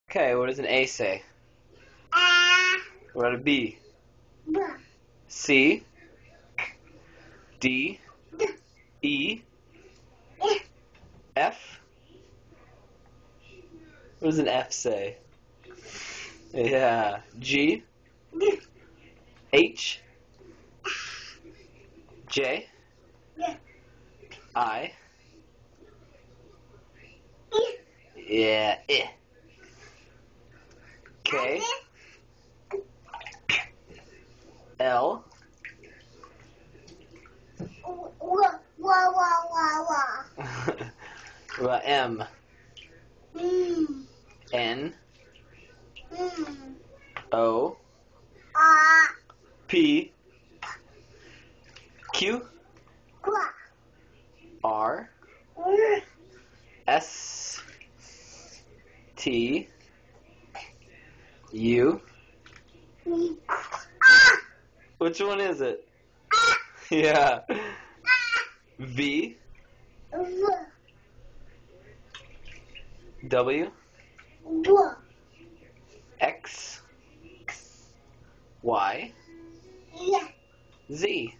Okay, what does an A say? What about a B? C, D, E, F. What does an F say? Yeah. G, H, J, I. Yeah. I. K, L. What about M? N, O, P, Q, R, S, T, U. Which one is it? Yeah. V, W, X, Y, Z.